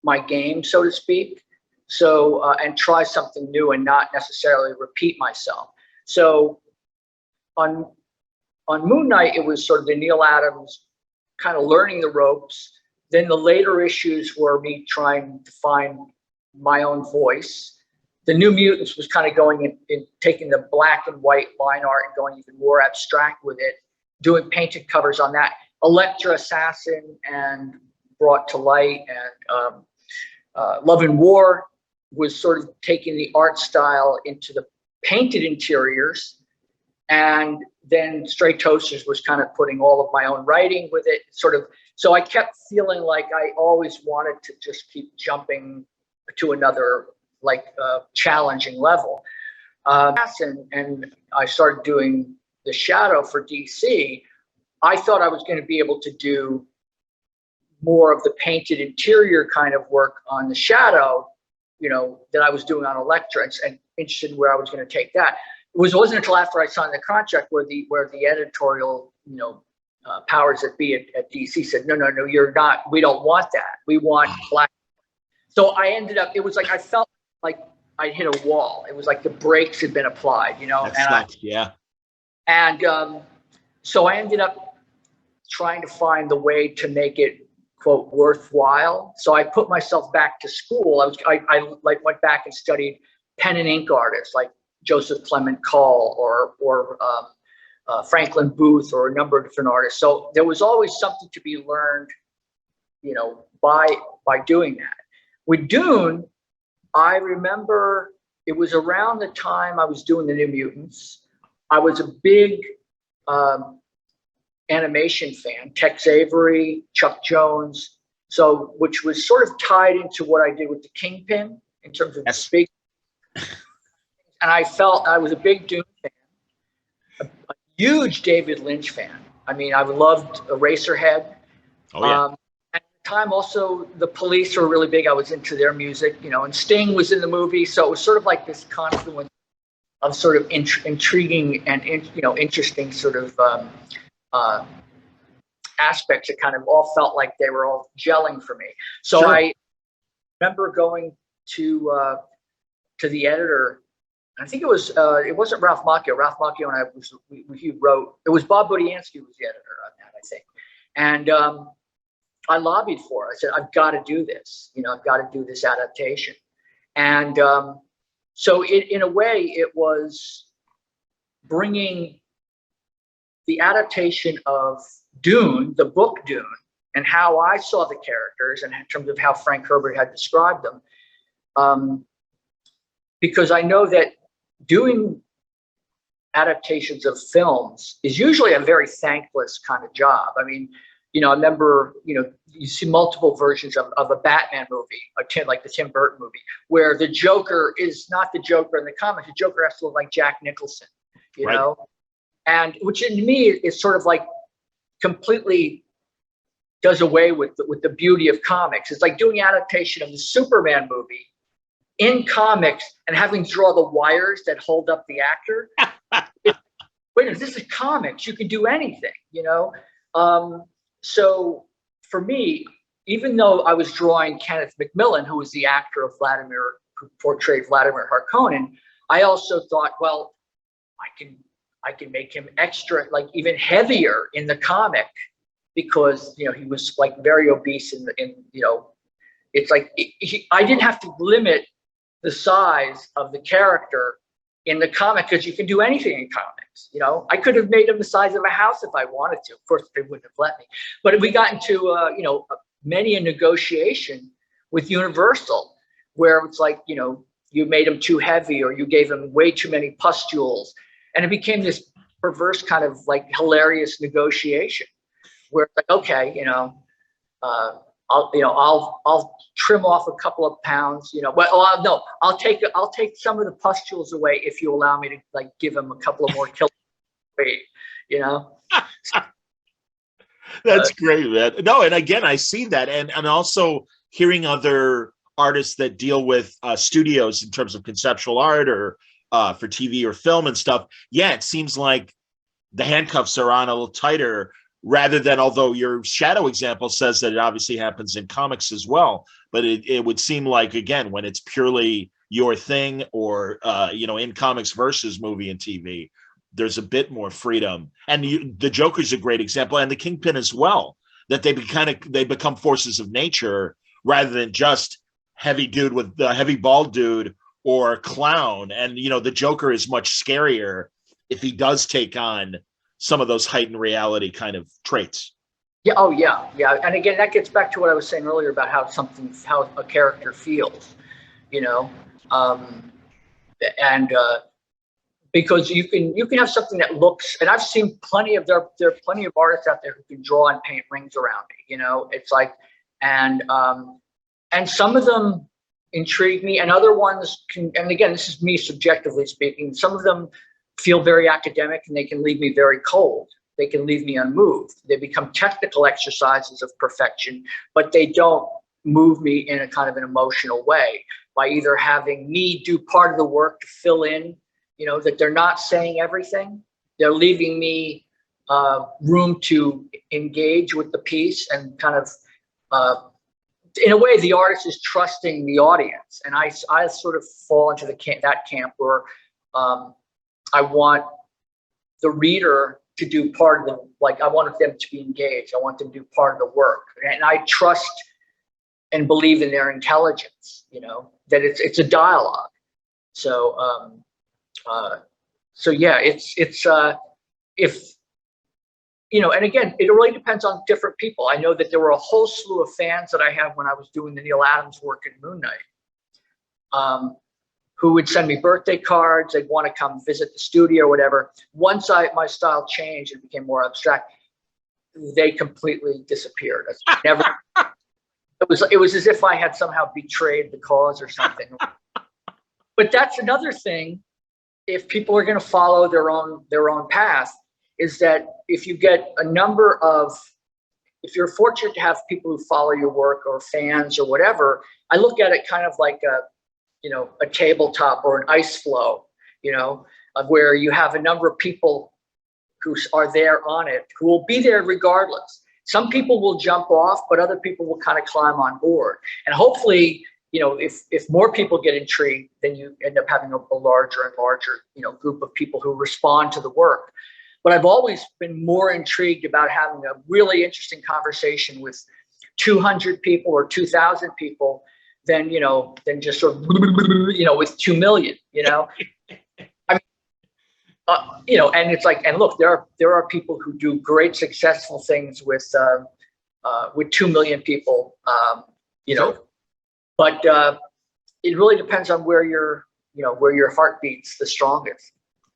my game, so to speak, so and try something new and not necessarily repeat myself. So on Moon Knight, it was sort of the Neil Adams kind of learning the ropes. Then the later issues were me trying to find my own voice. The New Mutants was kind of going in taking the black and white line art and going even more abstract with it, doing painted covers on that. Elektra, Assassin, and Brought to Light, and Love and War was sort of taking the art style into the painted interiors. And then Stray Toasters was kind of putting all of my own writing with it, sort of. So I kept feeling like I always wanted to just keep jumping to another, like, challenging level. And I started doing the Shadow for DC. I thought I was going to be able to do more of the painted interior kind of work on the Shadow, you know, that I was doing on Elektra, and interested in where I was going to take that. It wasn't until after I signed the contract where the editorial, you know, powers that be at DC said, no, you're not. We don't want that. We want black. So I ended up. It was like I felt like I hit a wall. It was like the brakes had been applied, you know. Yeah. And so I ended up trying to find the way to make it, quote, worthwhile. So I put myself back to school. I went back and studied pen and ink artists like Joseph Clement Call or Franklin Booth, or a number of different artists. So there was always something to be learned, you know, by doing that. With Dune, I remember it was around the time I was doing the New Mutants. I was a big animation fan, Tex Avery, Chuck Jones, so which was sort of tied into what I did with the Kingpin in terms of speaking. And I felt I was a big Dune fan, a huge David Lynch fan. I mean, I loved Eraserhead. Oh yeah. At the time, also the Police were really big. I was into their music, you know, and Sting was in the movie, so it was sort of like this confluence of sort of intriguing and interesting sort of aspects that kind of all felt like they were all gelling for me. So sure. I remember going to the editor. I think it wasn't Ralph Macchio. Ralph Macchio and he wrote. It was Bob Budiansky who was the editor on that, I think. And I lobbied for it. I said, I've got to do this. You know, I've got to do this adaptation. And so in a way, it was bringing the adaptation of Dune, the book Dune, and how I saw the characters and in terms of how Frank Herbert had described them. Because I know that doing adaptations of films is usually a very thankless kind of job. I mean, you know, I remember, you know, you see multiple versions of a Batman movie, like the Tim Burton movie, where the Joker is not the Joker in the comics. The Joker has to look like Jack Nicholson, you know? And which to me is sort of like completely does away with the beauty of comics. It's like doing adaptation of the Superman movie in comics and having to draw the wires that hold up the actor. Wait, this is comics. You can do anything, you know? So for me, even though I was drawing Kenneth McMillan, who was the actor of Vladimir, who portrayed Vladimir Harkonnen, I also thought, well, I can make him extra, like even heavier in the comic, because, you know, he was like very obese in you know, it's like, I didn't have to limit the size of the character in the comic, because you can do anything in comics. You know, I could have made him the size of a house if I wanted to. Of course, they wouldn't have let me. But we got into, you know, many a negotiation with Universal, where it's like, you know, you made him too heavy or you gave him way too many pustules, and it became this perverse kind of like hilarious negotiation, where it's like, okay, you know, I'll trim off a couple of pounds, you know. Well, no, I'll take some of the pustules away if you allow me to like give him a couple of more kilograms of weight, you know. That's great, man. No, and again, I see that, and also hearing other artists that deal with studios in terms of conceptual art or for TV or film and stuff. Yeah, it seems like the handcuffs are on a little tighter, rather than, although your shadow example says that it obviously happens in comics as well, but it would seem like, again, when it's purely your thing or, you know, in comics versus movie and TV, there's a bit more freedom. And the Joker's a great example, and the Kingpin as well, that they become forces of nature rather than just heavy dude with the heavy bald dude or clown. And, you know, the Joker is much scarier if he does take on some of those heightened reality kind of traits. Yeah. Oh, yeah. Yeah. And again, that gets back to what I was saying earlier about how a character feels, you know, because you can have something that looks, and I've seen there are plenty of artists out there who can draw and paint rings around me, you know. It's like, and some of them intrigue me, and other ones can, and again, this is me subjectively speaking, some of them feel very academic and they can leave me very cold. They can leave me unmoved. They become technical exercises of perfection, but they don't move me in a kind of an emotional way, by either having me do part of the work to fill in, you know, that they're not saying everything. They're leaving me room to engage with the piece, and kind of, in a way, the artist is trusting the audience. And I sort of fall into that camp where I want the reader to do part of the, like, I want them to be engaged. I want them to do part of the work. And I trust and believe in their intelligence, you know, that it's a dialogue. So, so yeah, it's if, you know, and again, it really depends on different people. I know that there were a whole slew of fans that I have when I was doing the Neil Adams work in Moon Knight, who would send me birthday cards. They'd want to come visit the studio or whatever. Once my style changed and became more abstract, they completely disappeared. Never. It was as if I had somehow betrayed the cause or something. But that's another thing. If people are going to follow their own path, is that if you get a number of, if you're fortunate to have people who follow your work or fans or whatever, I look at it kind of like a tabletop or an ice flow, of where you have a number of people who are there on it, who will be there regardless. Some people will jump off, but other people will kind of climb on board. And hopefully, if more people get intrigued, then you end up having a larger and larger, group of people who respond to the work. But I've always been more intrigued about having a really interesting conversation with 200 people or 2,000 people than just sort of, with 2 million, and it's like, and look, there are people who do great, successful things with 2 million people, Sure. But it really depends on where your heart beats the strongest.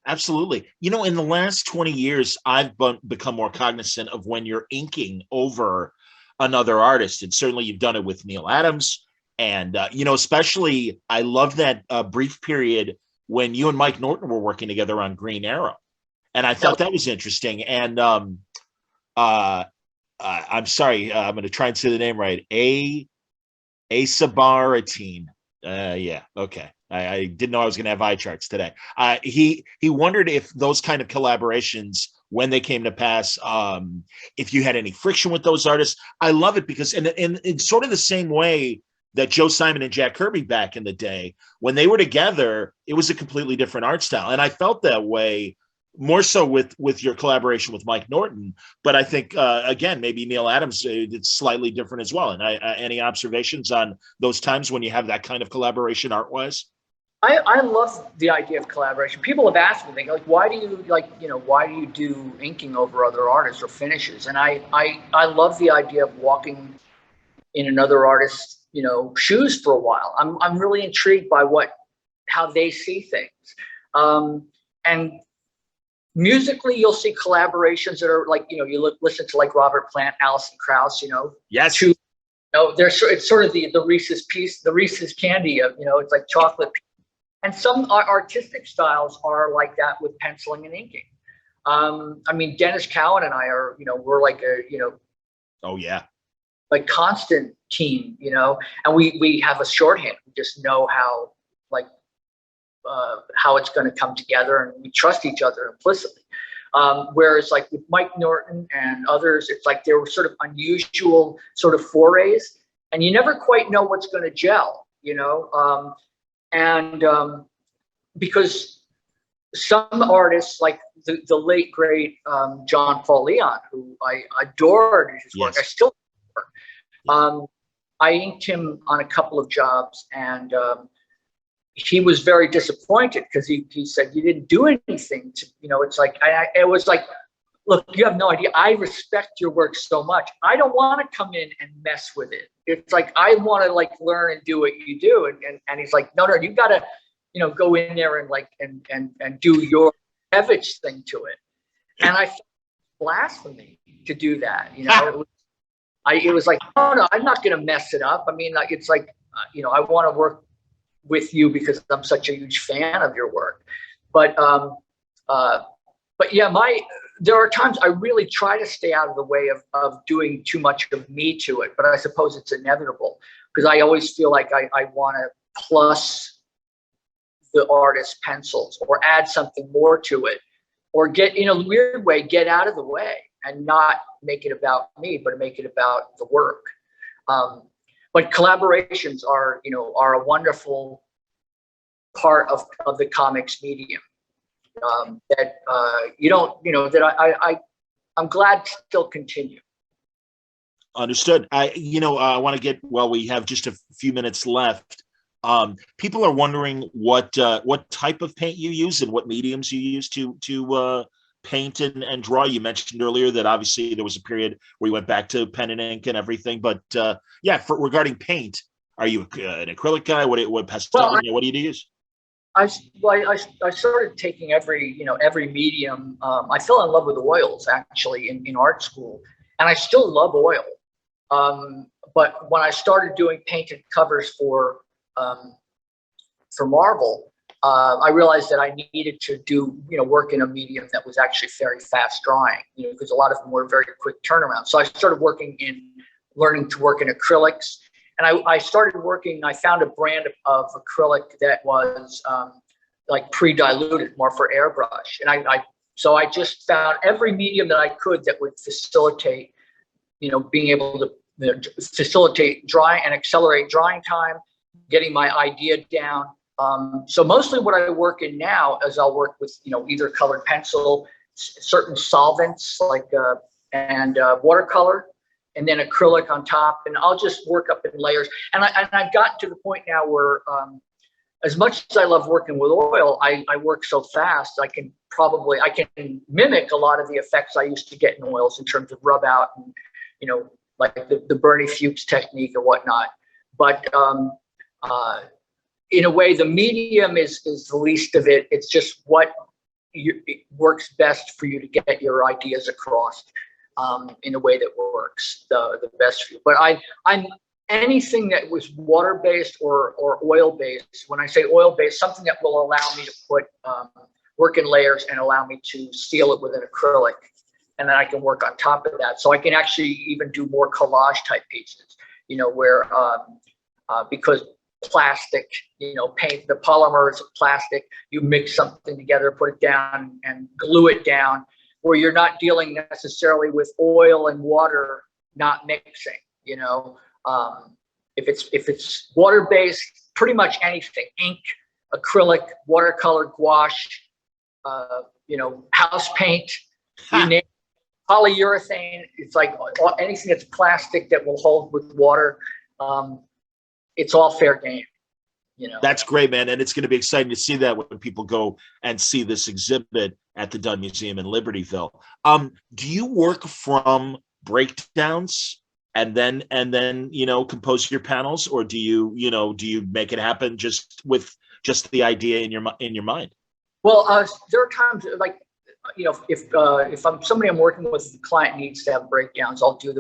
Absolutely. In the last 20 years, I've become more cognizant of when you're inking over another artist. And certainly you've done it with Neil Adams. And, especially I love that brief period when you and Mike Norton were working together on Green Arrow. And I thought that was interesting. And I'm sorry, I'm going to try and say the name right. Asabaratine. Yeah. Okay. I didn't know I was going to have eye charts today. He wondered if those kind of collaborations, when they came to pass, if you had any friction with those artists. I love it because in sort of the same way that Joe Simon and Jack Kirby back in the day, when they were together, it was a completely different art style. And I felt that way more so with your collaboration with Mike Norton. But I think, again, maybe Neil Adams, it's slightly different as well. And any observations on those times when you have that kind of collaboration art-wise? I love the idea of collaboration. People have asked me, like, why do you do inking over other artists or finishes? And I love the idea of walking in another artist's, shoes for a while. I'm really intrigued by how they see things. And musically, you'll see collaborations that are like, you listen to like Robert Plant, Alison Krauss, Yes. It's sort of the Reese's candy of, it's like chocolate. And some artistic styles are like that with penciling and inking. Dennis Cowan and I are, we're like Oh yeah. Like constant team, and we have a shorthand. We just know how it's going to come together, and we trust each other implicitly. Whereas like with Mike Norton and others, it's like there were sort of unusual sort of forays, and you never quite know what's going to gel, because some artists like the late great John Paul Leon, who I adored his work, I still adore. I inked him on a couple of jobs, and he was very disappointed because he said, you didn't do anything to, it's like, it was like, look, you have no idea. I respect your work so much. I don't want to come in and mess with it. It's like, I want to like learn and do what you do. And he's like, no, you got to, go in there and like, and do your Evich thing to it. And I felt blasphemy to do that. It was like, oh no, I'm not going to mess it up. It's like, I want to work with you because I'm such a huge fan of your work. But yeah, there are times I really try to stay out of the way of doing too much of me to it, but I suppose it's inevitable because I always feel like I want to plus the artist's pencils or add something more to it, or get, in a weird way, get out of the way and not make it about me, but make it about the work. But collaborations are a wonderful part of the comics medium that I'm glad still continue. Understood. I want to get, we have just a few minutes left. People are wondering what type of paint you use and what mediums you use to paint and draw. You mentioned earlier that obviously there was a period where you went back to pen and ink and everything, but regarding paint, are you an acrylic guy? What pastel? What do you use? I started taking every medium. I fell in love with oils actually in art school, and I still love oil. But when I started doing painted covers for Marvel, I realized that I needed to do, work in a medium that was actually very fast drying, because a lot of them were very quick turnaround. So I started learning to work in acrylics. And I found a brand of acrylic that was like pre-diluted, more for airbrush. And so I just found every medium that I could that would facilitate, being able to facilitate drying and accelerate drying time, getting my idea down. So mostly what I work in now is I'll work with, either colored pencil, certain solvents like and watercolor, and then acrylic on top, and I'll just work up in layers. And I've gotten to the point now where, as much as I love working with oil, I work so fast I can mimic a lot of the effects I used to get in oils in terms of rub out and, like the Bernie Fuchs technique or whatnot. But in a way, the medium is the least of it. It's just it works best for you to get your ideas across in a way that works the best for you. But I'm anything that was water-based or oil-based. When I say oil-based, something that will allow me to work in layers and allow me to seal it with an acrylic. And then I can work on top of that. So I can actually even do more collage type pieces, where because plastic, paint, the polymer is plastic, you mix something together, put it down and glue it down, where you're not dealing necessarily with oil and water not mixing, if it's water-based, pretty much anything, ink, acrylic, watercolor, gouache, house paint, you name it. Polyurethane, it's like anything that's plastic that will hold with water. It's all fair game, That's great, man. And it's going to be exciting to see that when people go and see this exhibit at the Dunn Museum in Libertyville. Do you work from breakdowns and then compose your panels, or do you make it happen just with the idea in your mind? Well, there are times like, if I'm somebody I'm working with, the client needs to have breakdowns, I'll do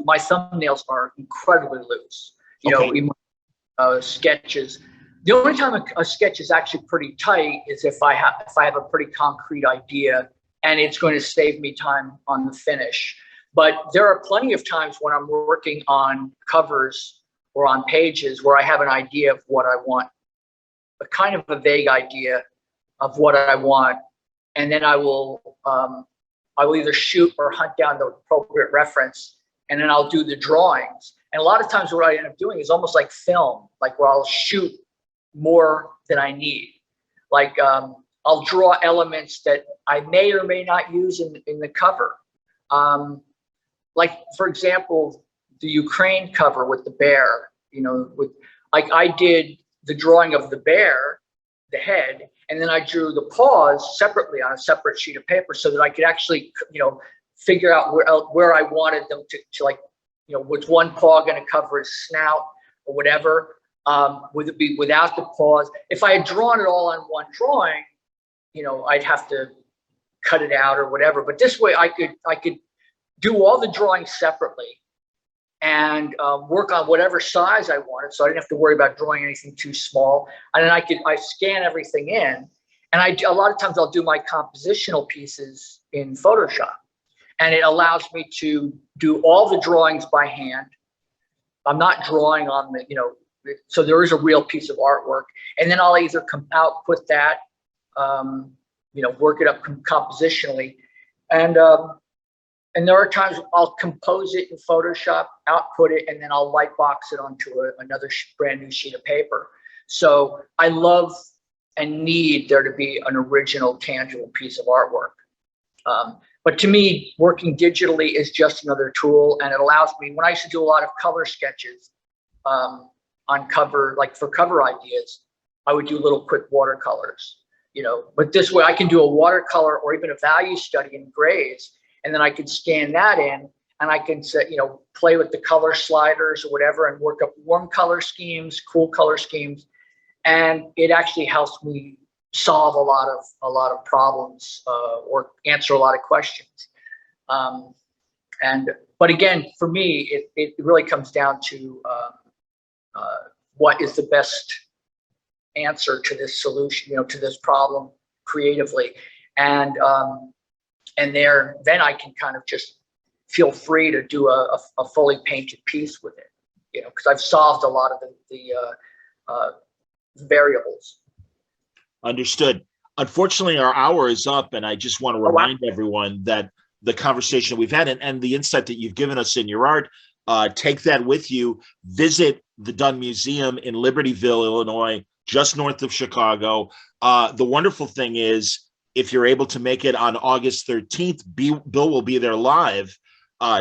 my thumbnails are incredibly loose, even sketches. The only time a sketch is actually pretty tight is if I have a pretty concrete idea and it's going to save me time on the finish. But there are plenty of times when I'm working on covers or on pages where I have an idea of what I want, a kind of a vague idea of what I want. And then I will either shoot or hunt down the appropriate reference, and then I'll do the drawings. And a lot of times what I end up doing is almost like film, like where I'll shoot more than I need. Like I'll draw elements that I may or may not use in the cover. Like, for example, the Ukraine cover with the bear, I did the drawing of the bear, the head, and then I drew the paws separately on a separate sheet of paper so that I could actually, figure out where I wanted them to like, was one paw going to cover his snout or whatever? Would it be without the paws? If I had drawn it all on one drawing, I'd have to cut it out or whatever. But this way I could do all the drawings separately and work on whatever size I wanted, so I didn't have to worry about drawing anything too small. And then I scan everything in, and a lot of times I'll do my compositional pieces in Photoshop, and it allows me to do all the drawings by hand. I'm not drawing on so there is a real piece of artwork, and then I'll either output that, work it up compositionally, and there are times I'll compose it in Photoshop, output it, and then I'll lightbox it onto another brand new sheet of paper. So I love and need there to be an original, tangible piece of artwork. But to me, working digitally is just another tool, and it allows me, when I used to do a lot of color sketches on cover, like for cover ideas, I would do little quick watercolors, but this way I can do a watercolor or even a value study in grays. And then I can scan that in, and I can play with the color sliders or whatever, and work up warm color schemes, cool color schemes, and it actually helps me solve a lot of problems or answer a lot of questions. But again, for me, it really comes down to what is the best answer to this solution, to this problem creatively, and then I can kind of just feel free to do a fully painted piece with it, because I've solved a lot of the variables. Understood. Unfortunately, our hour is up, and I just want to remind everyone that the conversation we've had and the insight that you've given us in your art, take that with you. Visit the Dunn Museum in Libertyville, Illinois, just north of Chicago. The wonderful thing is, if you're able to make it on August 13th, Bill will be there live,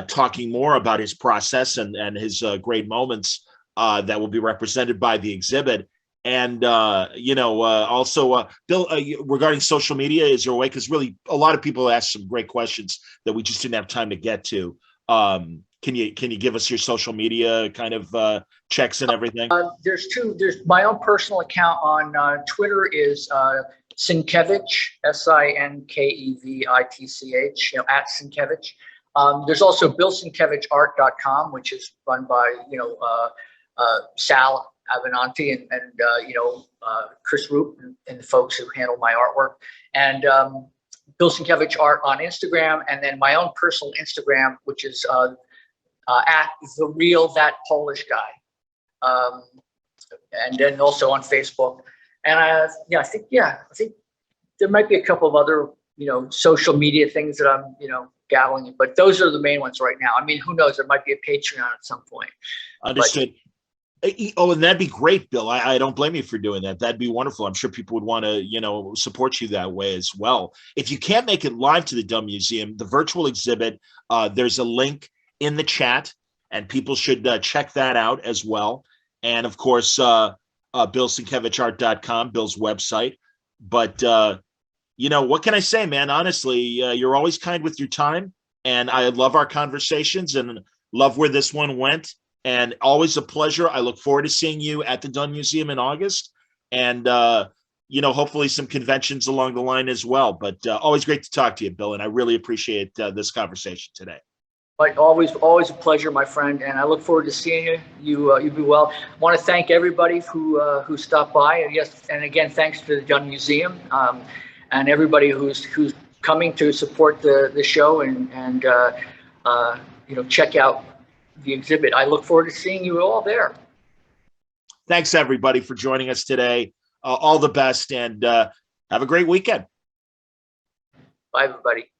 talking more about his process and his great moments that will be represented by the exhibit. And, also, Bill, regarding social media, is there a way? Because really, a lot of people asked some great questions that we just didn't have time to get to. Can you give us your social media kind of checks and everything? There's two. There's my own personal account on Twitter is Sienkiewicz, SINKEVITCH, at Sienkiewicz. There's also BillSienkiewiczArt.com, which is run by Sal Avenanti and Chris Roop and the folks who handle my artwork, and Bill Sienkiewicz Art on Instagram, and then my own personal Instagram, which is at the real that Polish guy, and then also on Facebook. And I think there might be a couple of other social media things that I'm dabbling in, but those are the main ones right now. I mean, who knows? There might be a Patreon at some point. Understood. Oh, and that'd be great, Bill. I don't blame you for doing that. That'd be wonderful. I'm sure people would want to, support you that way as well. If you can't make it live to the Dunn Museum, the virtual exhibit, there's a link in the chat, and people should check that out as well. And of course, BillSienkiewiczArt.com, Bill's website. But, what can I say, man? Honestly, you're always kind with your time, and I love our conversations and love where this one went. And always a pleasure. I look forward to seeing you at the Dunn Museum in August, and hopefully some conventions along the line as well. But always great to talk to you, Bill, and I really appreciate this conversation today. Like always a pleasure, my friend, and I look forward to seeing you. You be well. I want to thank everybody who stopped by, and yes, and again, thanks to the Dunn Museum and everybody who's coming to support the show and check out the exhibit. I look forward to seeing you all there. Thanks, everybody, for joining us today. All the best, and have a great weekend. Bye, everybody.